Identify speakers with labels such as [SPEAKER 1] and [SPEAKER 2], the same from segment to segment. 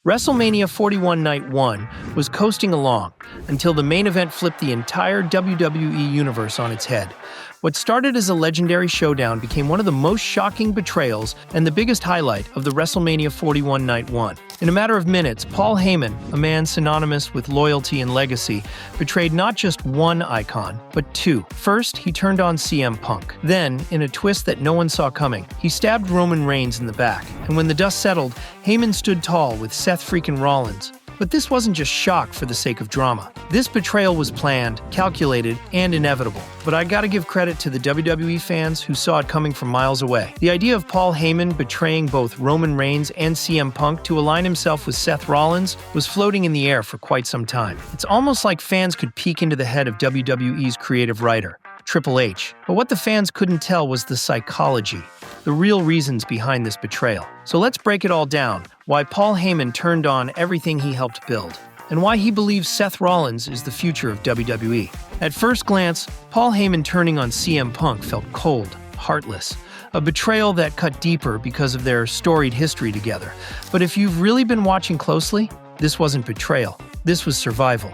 [SPEAKER 1] WrestleMania 41 Night 1 was coasting along until the main event flipped the entire WWE universe on its head. What started as a legendary showdown became one of the most shocking betrayals and the biggest highlight of the WrestleMania 41 Night 1. In a matter of minutes, Paul Heyman, a man synonymous with loyalty and legacy, betrayed not just one icon, but two. First, he turned on CM Punk. Then, in a twist that no one saw coming, he stabbed Roman Reigns in the back. And when the dust settled, Heyman stood tall with Seth Freakin Rollins. But this wasn't just shock for the sake of drama. This betrayal was planned, calculated, and inevitable. But I gotta give credit to the WWE fans who saw it coming from miles away. The idea of Paul Heyman betraying both Roman Reigns and CM Punk to align himself with Seth Rollins was floating in the air for quite some time. It's almost like fans could peek into the head of WWE's creative writer, Triple H. But what the fans couldn't tell was the psychology, the real reasons behind this betrayal. So let's break it all down, why Paul Heyman turned on everything he helped build, and why he believes Seth Rollins is the future of WWE. At first glance, Paul Heyman turning on CM Punk felt cold, heartless, a betrayal that cut deeper because of their storied history together. But if you've really been watching closely, this wasn't betrayal, this was survival.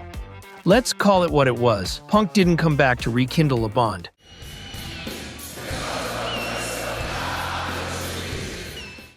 [SPEAKER 1] Let's call it what it was. Punk didn't come back to rekindle a bond.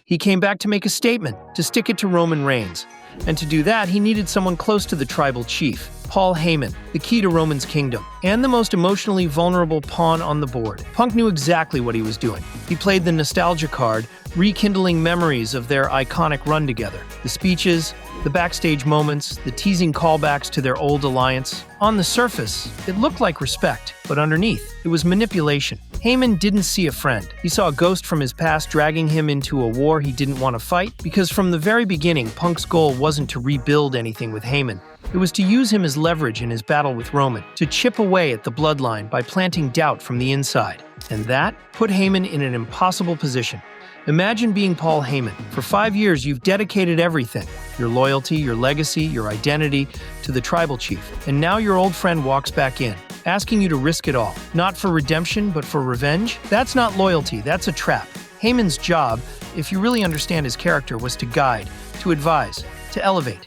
[SPEAKER 1] He came back to make a statement, to stick it to Roman Reigns. And to do that, he needed someone close to the tribal chief, Paul Heyman, the key to Roman's kingdom, and the most emotionally vulnerable pawn on the board. Punk knew exactly what he was doing. He played the nostalgia card, rekindling memories of their iconic run together. The speeches, the backstage moments, the teasing callbacks to their old alliance. On the surface, it looked like respect, but underneath, it was manipulation. Heyman didn't see a friend. He saw a ghost from his past dragging him into a war he didn't want to fight, because from the very beginning, Punk's goal wasn't to rebuild anything with Heyman. It was to use him as leverage in his battle with Roman, to chip away at the bloodline by planting doubt from the inside. And that put Heyman in an impossible position. Imagine being Paul Heyman. For 5 years, you've dedicated everything, your loyalty, your legacy, your identity, to the tribal chief. And now your old friend walks back in, asking you to risk it all. Not for redemption, but for revenge? That's not loyalty, that's a trap. Heyman's job, if you really understand his character, was to guide, to advise, to elevate.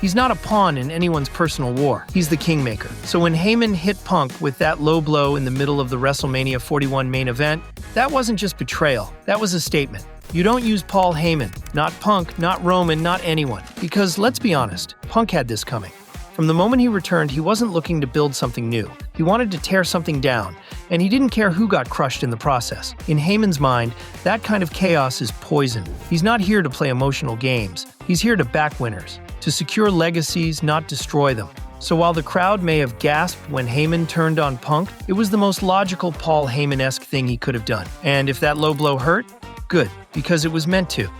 [SPEAKER 1] He's not a pawn in anyone's personal war. He's the kingmaker. So when Heyman hit Punk with that low blow in the middle of the WrestleMania 41 main event, that wasn't just betrayal. That was a statement. You don't use Paul Heyman, not Punk, not Roman, not anyone. Because let's be honest, Punk had this coming. From the moment he returned, he wasn't looking to build something new. He wanted to tear something down, and he didn't care who got crushed in the process. In Heyman's mind, that kind of chaos is poison. He's not here to play emotional games. He's here to back winners, to secure legacies, not destroy them. So while the crowd may have gasped when Heyman turned on Punk, it was the most logical Paul Heyman-esque thing he could have done. And if that low blow hurt, good, because it was meant to.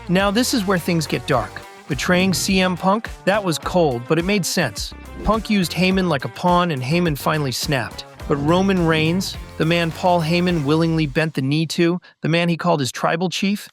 [SPEAKER 1] Now this is where things get dark. Betraying CM Punk? That was cold, but it made sense. Punk used Heyman like a pawn, and Heyman finally snapped. But Roman Reigns, the man Paul Heyman willingly bent the knee to, the man he called his tribal chief,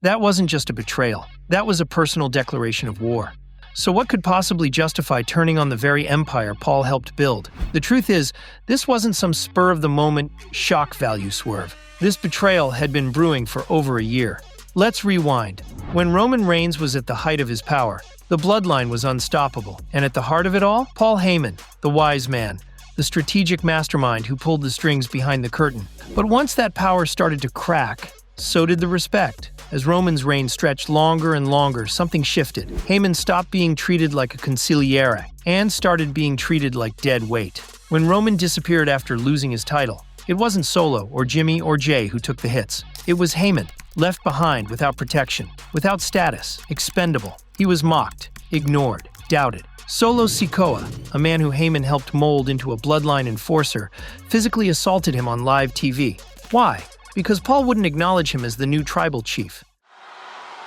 [SPEAKER 1] that wasn't just a betrayal. That was a personal declaration of war. So what could possibly justify turning on the very empire Paul helped build? The truth is, this wasn't some spur-of-the-moment shock value swerve. This betrayal had been brewing for over a year. Let's rewind. When Roman Reigns was at the height of his power, the bloodline was unstoppable. And at the heart of it all, Paul Heyman, the wise man, the strategic mastermind who pulled the strings behind the curtain. But once that power started to crack, so did the respect. As Roman's reign stretched longer and longer, something shifted. Heyman stopped being treated like a consigliere and started being treated like dead weight. When Roman disappeared after losing his title, it wasn't Solo or Jimmy or Jay who took the hits. It was Heyman, left behind without protection, without status, expendable. He was mocked, ignored, doubted. Solo Sikoa, a man who Heyman helped mold into a bloodline enforcer, physically assaulted him on live TV. Why? Because Paul wouldn't acknowledge him as the new tribal chief.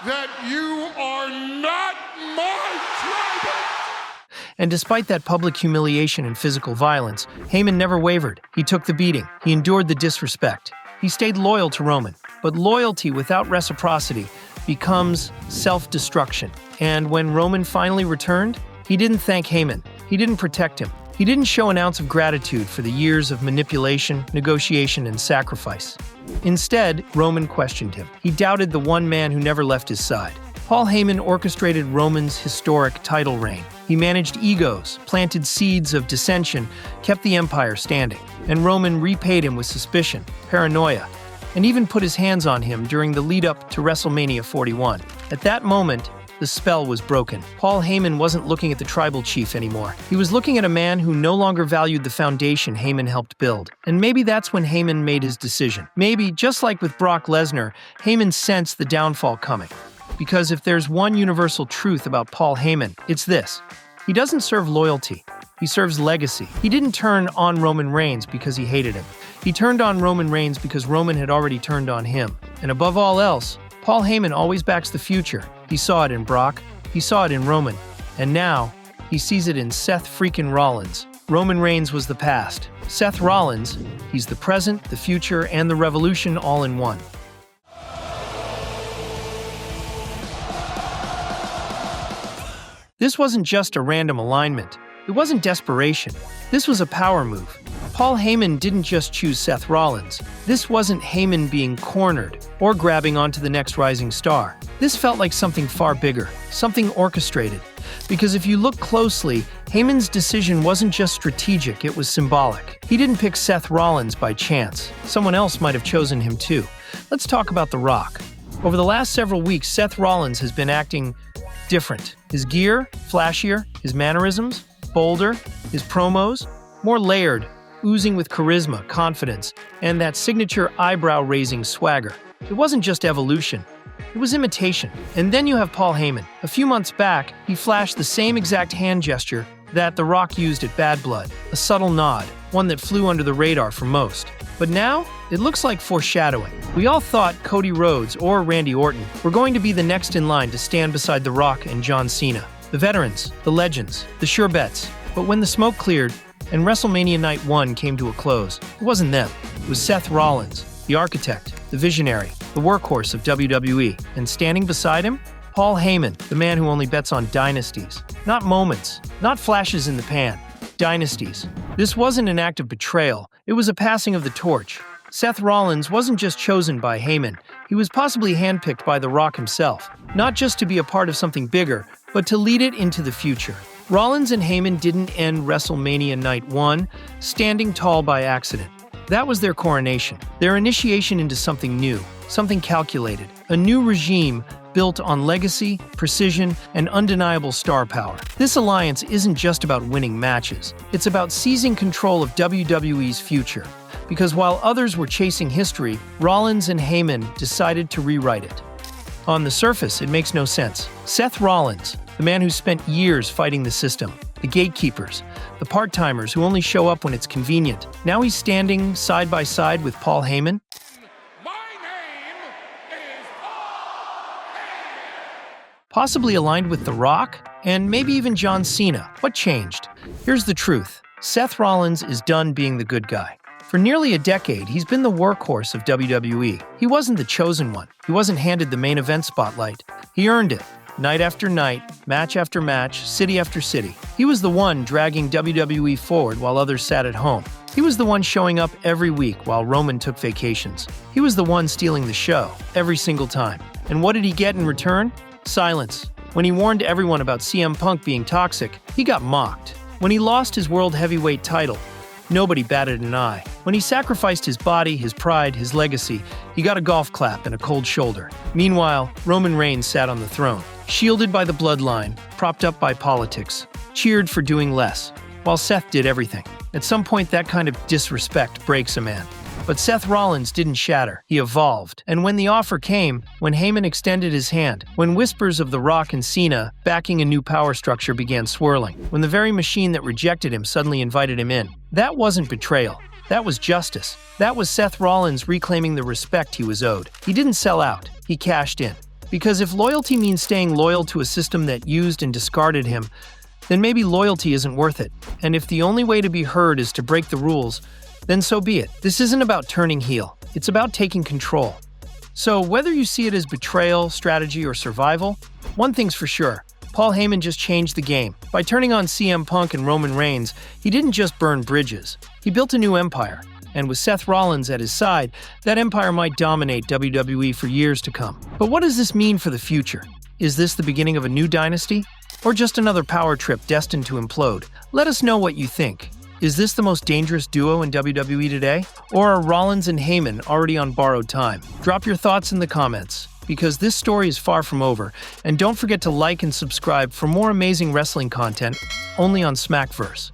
[SPEAKER 2] That you are not my tribal!
[SPEAKER 1] And despite that public humiliation and physical violence, Heyman never wavered. He took the beating. He endured the disrespect. He stayed loyal to Roman. But loyalty without reciprocity becomes self-destruction. And when Roman finally returned, he didn't thank Heyman. He didn't protect him. He didn't show an ounce of gratitude for the years of manipulation, negotiation, and sacrifice. Instead, Roman questioned him. He doubted the one man who never left his side. Paul Heyman orchestrated Roman's historic title reign. He managed egos, planted seeds of dissension, kept the empire standing. And Roman repaid him with suspicion, paranoia, and even put his hands on him during the lead-up to WrestleMania 41. At that moment, the spell was broken. Paul Heyman wasn't looking at the tribal chief anymore. He was looking at a man who no longer valued the foundation Heyman helped build. And maybe that's when Heyman made his decision. Maybe, just like with Brock Lesnar, Heyman sensed the downfall coming. Because if there's one universal truth about Paul Heyman, it's this. He doesn't serve loyalty. He serves legacy. He didn't turn on Roman Reigns because he hated him. He turned on Roman Reigns because Roman had already turned on him. And above all else, Paul Heyman always backs the future. He saw it in Brock, he saw it in Roman, and now he sees it in Seth Freakin Rollins. Roman Reigns was the past. Seth Rollins, he's the present, the future, and the revolution all in one. This wasn't just a random alignment. It wasn't desperation. This was a power move. Paul Heyman didn't just choose Seth Rollins. This wasn't Heyman being cornered or grabbing onto the next rising star. This felt like something far bigger, something orchestrated. Because if you look closely, Heyman's decision wasn't just strategic, it was symbolic. He didn't pick Seth Rollins by chance. Someone else might have chosen him too. Let's talk about The Rock. Over the last several weeks, Seth Rollins has been acting different. His gear, flashier, his mannerisms, bolder, his promos, more layered, oozing with charisma, confidence, and that signature eyebrow-raising swagger. It wasn't just evolution, it was imitation. And then you have Paul Heyman. A few months back, he flashed the same exact hand gesture that The Rock used at Bad Blood, a subtle nod, one that flew under the radar for most. But now, it looks like foreshadowing. We all thought Cody Rhodes or Randy Orton were going to be the next in line to stand beside The Rock and John Cena. The veterans, the legends, the sure bets. But when the smoke cleared, and WrestleMania Night 1 came to a close, it wasn't them. It was Seth Rollins, the architect, the visionary, the workhorse of WWE. And standing beside him, Paul Heyman, the man who only bets on dynasties. Not moments, not flashes in the pan. Dynasties. This wasn't an act of betrayal, it was a passing of the torch. Seth Rollins wasn't just chosen by Heyman, he was possibly handpicked by The Rock himself. Not just to be a part of something bigger, but to lead it into the future. Rollins and Heyman didn't end WrestleMania Night 1 standing tall by accident. That was their coronation, their initiation into something new, something calculated, a new regime built on legacy, precision, and undeniable star power. This alliance isn't just about winning matches, it's about seizing control of WWE's future. Because while others were chasing history, Rollins and Heyman decided to rewrite it. On the surface, it makes no sense. Seth Rollins, the man who spent years fighting the system, the gatekeepers, the part-timers who only show up when it's convenient. Now he's standing side by side with Paul Heyman.
[SPEAKER 2] My name is Paul Heyman.
[SPEAKER 1] Possibly aligned with The Rock, and maybe even John Cena. What changed? Here's the truth. Seth Rollins is done being the good guy. For nearly a decade, he's been the workhorse of WWE. He wasn't the chosen one. He wasn't handed the main event spotlight. He earned it. Night after night, match after match, city after city. He was the one dragging WWE forward while others sat at home. He was the one showing up every week while Roman took vacations. He was the one stealing the show, every single time. And what did he get in return? Silence. When he warned everyone about CM Punk being toxic, he got mocked. When he lost his World Heavyweight title, nobody batted an eye. When he sacrificed his body, his pride, his legacy, he got a golf clap and a cold shoulder. Meanwhile, Roman Reigns sat on the throne, shielded by the bloodline, propped up by politics, cheered for doing less, while Seth did everything. At some point, that kind of disrespect breaks a man. But Seth Rollins didn't shatter, he evolved. And when the offer came, when Heyman extended his hand, when whispers of The Rock and Cena backing a new power structure began swirling, when the very machine that rejected him suddenly invited him in, that wasn't betrayal. That was justice. That was Seth Rollins reclaiming the respect he was owed. He didn't sell out, he cashed in. Because if loyalty means staying loyal to a system that used and discarded him, then maybe loyalty isn't worth it. And if the only way to be heard is to break the rules, then so be it. This isn't about turning heel. It's about taking control. So whether you see it as betrayal, strategy, or survival, one thing's for sure. Paul Heyman just changed the game. By turning on CM Punk and Roman Reigns, he didn't just burn bridges. He built a new empire. And with Seth Rollins at his side, that empire might dominate WWE for years to come. But what does this mean for the future? Is this the beginning of a new dynasty? Or just another power trip destined to implode? Let us know what you think. Is this the most dangerous duo in WWE today? Or are Rollins and Heyman already on borrowed time? Drop your thoughts in the comments, because this story is far from over. And don't forget to like and subscribe for more amazing wrestling content only on Smackverse.